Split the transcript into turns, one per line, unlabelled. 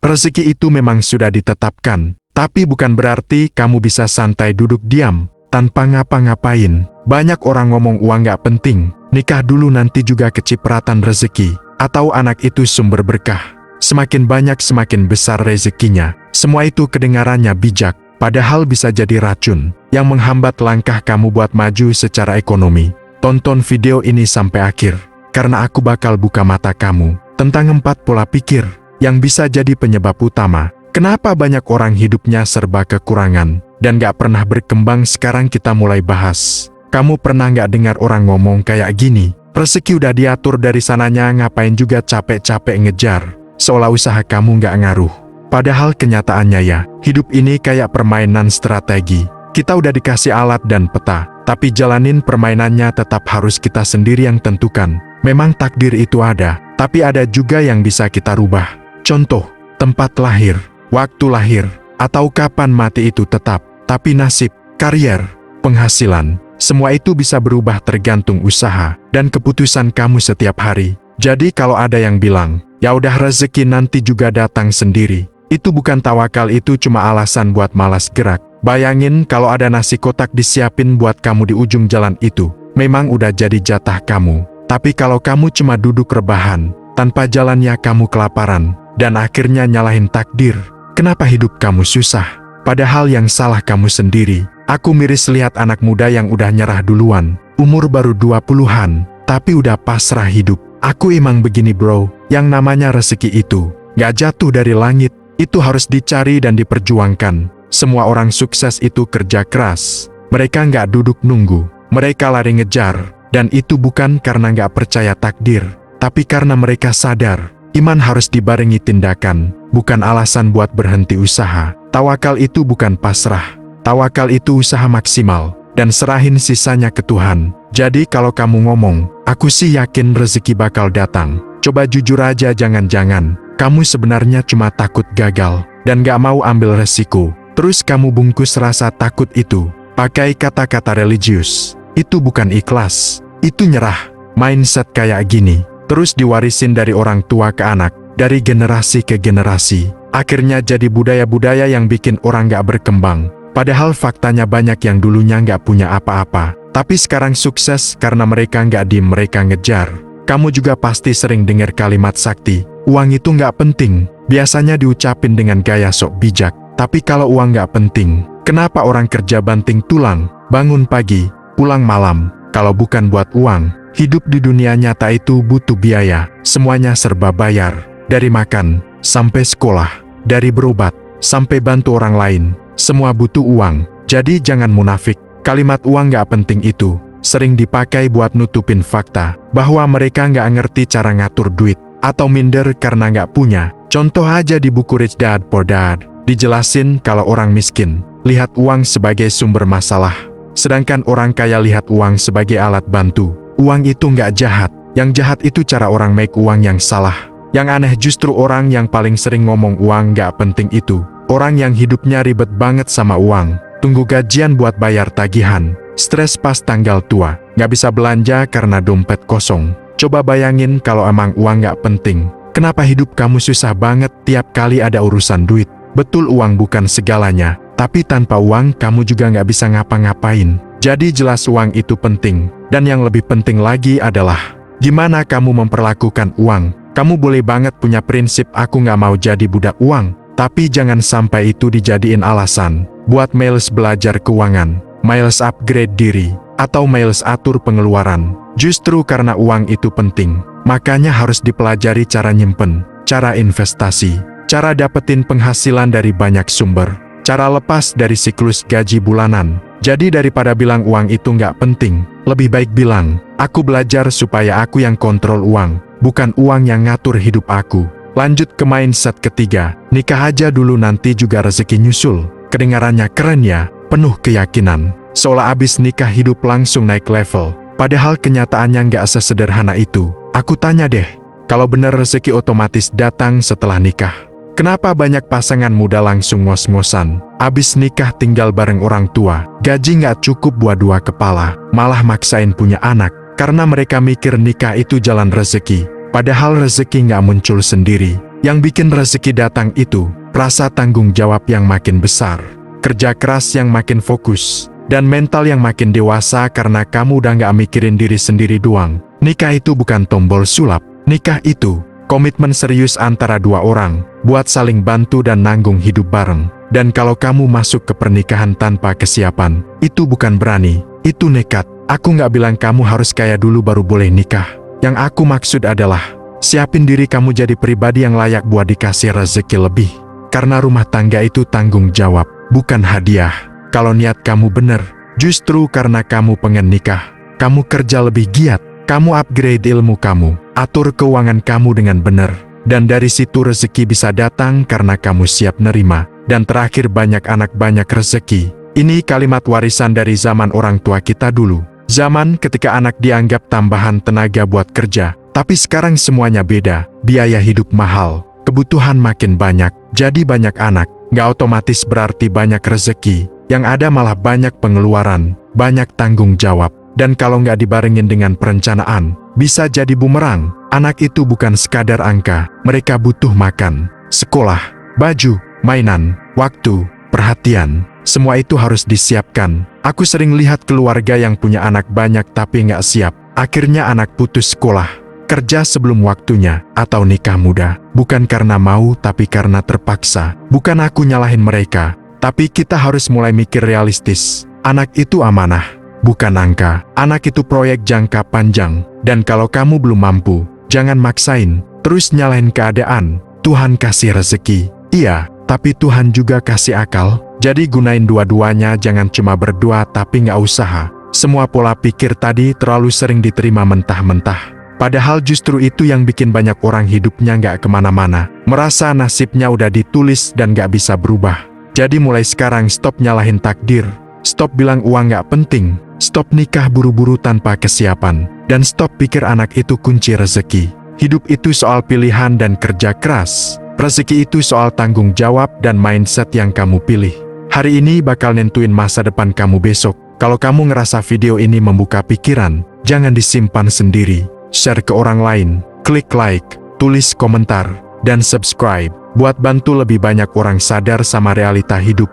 Rezeki itu memang sudah ditetapkan, tapi bukan berarti kamu bisa santai duduk diam, tanpa ngapa-ngapain. Banyak orang ngomong uang gak penting, nikah dulu nanti juga kecipratan rezeki, atau anak itu sumber berkah. Semakin banyak semakin besar rezekinya. Semua itu kedengarannya bijak, padahal bisa jadi racun, yang menghambat langkah kamu buat maju secara ekonomi. Tonton video ini sampai akhir, karena aku bakal buka mata kamu tentang 4 pola pikir yang bisa jadi penyebab utama kenapa banyak orang hidupnya serba kekurangan dan gak pernah berkembang. Sekarang kita mulai bahas. Kamu pernah gak dengar orang ngomong kayak gini? Rezeki udah diatur dari sananya, ngapain juga capek-capek ngejar, seolah usaha kamu gak ngaruh. Padahal kenyataannya ya, hidup ini kayak permainan strategi. Kita udah dikasih alat dan peta, tapi jalanin permainannya tetap harus kita sendiri yang tentukan. Memang takdir itu ada, tapi ada juga yang bisa kita rubah. Contoh, tempat lahir, waktu lahir, atau kapan mati itu tetap. Tapi nasib, karier, penghasilan, semua itu bisa berubah tergantung usaha dan keputusan kamu setiap hari. Jadi kalau ada yang bilang, ya udah rezeki nanti juga datang sendiri, itu bukan tawakal, itu cuma alasan buat malas gerak. Bayangin kalau ada nasi kotak disiapin buat kamu di ujung jalan itu, memang udah jadi jatah kamu. Tapi kalau kamu cuma duduk rebahan, tanpa jalannya kamu kelaparan, dan akhirnya nyalahin takdir, kenapa hidup kamu susah? Padahal yang salah kamu sendiri. Aku miris lihat anak muda yang udah nyerah duluan, umur baru 20-an, tapi udah pasrah hidup. Aku emang begini bro, yang namanya rezeki itu gak jatuh dari langit, itu harus dicari dan diperjuangkan. Semua orang sukses itu kerja keras, mereka gak duduk nunggu, mereka lari ngejar, dan itu bukan karena gak percaya takdir, tapi karena mereka sadar, iman harus dibarengi tindakan, bukan alasan buat berhenti usaha. Tawakal itu bukan pasrah, tawakal itu usaha maksimal, dan serahin sisanya ke Tuhan. Jadi kalau kamu ngomong, aku sih yakin rezeki bakal datang, coba jujur aja, jangan-jangan kamu sebenarnya cuma takut gagal, dan gak mau ambil resiko. Terus kamu bungkus rasa takut itu pakai kata-kata religius. Itu bukan ikhlas, itu nyerah. Mindset kayak gini terus diwarisin dari orang tua ke anak, dari generasi ke generasi. Akhirnya jadi budaya-budaya yang bikin orang gak berkembang. Padahal faktanya banyak yang dulunya gak punya apa-apa, tapi sekarang sukses karena mereka gak diem, mereka ngejar. Kamu juga pasti sering dengar kalimat sakti, uang itu gak penting. Biasanya diucapin dengan gaya sok bijak. Tapi kalau uang gak penting, kenapa orang kerja banting tulang, bangun pagi, pulang malam? Kalau bukan buat uang, hidup di dunia nyata itu butuh biaya. Semuanya serba bayar, dari makan sampai sekolah, dari berobat sampai bantu orang lain, semua butuh uang. Jadi jangan munafik. Kalimat uang gak penting itu sering dipakai buat nutupin fakta bahwa mereka gak ngerti cara ngatur duit, atau minder karena gak punya. Contoh aja di buku Rich Dad Poor Dad, dijelasin kalau orang miskin lihat uang sebagai sumber masalah, sedangkan orang kaya lihat uang sebagai alat bantu. Uang itu nggak jahat, yang jahat itu cara orang make uang yang salah. Yang aneh justru orang yang paling sering ngomong uang nggak penting itu orang yang hidupnya ribet banget sama uang, tunggu gajian buat bayar tagihan, stres pas tanggal tua, nggak bisa belanja karena dompet kosong. Coba bayangin kalau emang uang nggak penting, kenapa hidup kamu susah banget tiap kali ada urusan duit? Betul uang bukan segalanya, tapi tanpa uang kamu juga nggak bisa ngapa-ngapain. Jadi jelas uang itu penting, dan yang lebih penting lagi adalah gimana kamu memperlakukan uang. Kamu boleh banget punya prinsip aku nggak mau jadi budak uang, tapi jangan sampai itu dijadiin alasan buat males belajar keuangan, males upgrade diri, atau males atur pengeluaran. Justru karena uang itu penting, makanya harus dipelajari cara nyimpen, cara investasi, cara dapetin penghasilan dari banyak sumber, cara lepas dari siklus gaji bulanan. Jadi daripada bilang uang itu nggak penting, lebih baik bilang, aku belajar supaya aku yang kontrol uang, bukan uang yang ngatur hidup aku. Lanjut ke mindset ketiga, nikah aja dulu nanti juga rezeki nyusul. Kedengarannya keren ya, penuh keyakinan, seolah abis nikah hidup langsung naik level. Padahal kenyataannya nggak sesederhana itu. Aku tanya deh, kalau bener rezeki otomatis datang setelah nikah, kenapa banyak pasangan muda langsung ngos-ngosan? Abis nikah tinggal bareng orang tua, gaji nggak cukup buat dua kepala, malah maksain punya anak, karena mereka mikir nikah itu jalan rezeki. Padahal rezeki nggak muncul sendiri, Yang bikin rezeki datang itu rasa tanggung jawab yang makin besar, kerja keras yang makin fokus, dan mental yang makin dewasa karena kamu udah gak mikirin diri sendiri doang. Nikah itu bukan tombol sulap. Nikah itu komitmen serius antara dua orang, buat saling bantu dan nanggung hidup bareng. Dan kalau kamu masuk ke pernikahan tanpa kesiapan, itu bukan berani, itu nekat. Aku gak bilang kamu harus kaya dulu baru boleh nikah. Yang aku maksud adalah, siapin diri kamu jadi pribadi yang layak buat dikasih rezeki lebih. Karena rumah tangga itu tanggung jawab, bukan hadiah. Kalau niat kamu bener, justru karena kamu pengen nikah, kamu kerja lebih giat, kamu upgrade ilmu kamu, atur keuangan kamu dengan bener. Dan dari situ rezeki bisa datang karena kamu siap nerima. Dan terakhir banyak anak banyak rezeki. Ini kalimat warisan dari zaman orang tua kita dulu. Zaman ketika anak dianggap tambahan tenaga buat kerja. Tapi sekarang semuanya beda. Biaya hidup mahal, kebutuhan makin banyak. Jadi banyak anak, gak otomatis berarti banyak rezeki. Yang ada malah banyak pengeluaran, banyak tanggung jawab. Dan kalau gak dibarengin dengan perencanaan, bisa jadi bumerang. Anak itu bukan sekadar angka, mereka butuh makan, sekolah, baju, mainan, waktu, perhatian. Semua itu harus disiapkan. Aku sering lihat keluarga yang punya anak banyak tapi gak siap. Akhirnya anak putus sekolah, kerja sebelum waktunya, atau nikah muda. Bukan karena mau tapi karena terpaksa. Bukan aku nyalahin mereka, tapi kita harus mulai mikir realistis. Anak itu amanah, bukan angka. Anak itu proyek jangka panjang. Dan kalau kamu belum mampu, jangan maksain, terus nyalahin keadaan. Tuhan kasih rezeki, iya, tapi Tuhan juga kasih akal. Jadi gunain dua-duanya, jangan cuma berdoa tapi nggak usaha. Semua pola pikir tadi terlalu sering diterima mentah-mentah. Padahal justru itu yang bikin banyak orang hidupnya nggak kemana-mana. Merasa nasibnya udah ditulis dan nggak bisa berubah. Jadi mulai sekarang stop nyalahin takdir. Stop bilang uang nggak penting. Stop nikah buru-buru tanpa kesiapan. Dan stop pikir anak itu kunci rezeki. Hidup itu soal pilihan dan kerja keras. Rezeki itu soal tanggung jawab dan mindset yang kamu pilih. Hari ini bakal nentuin masa depan kamu besok. Kalau kamu ngerasa video ini membuka pikiran, jangan disimpan sendiri. Share ke orang lain, klik like, tulis komentar, dan subscribe. Buat bantu lebih banyak orang sadar sama realita hidup.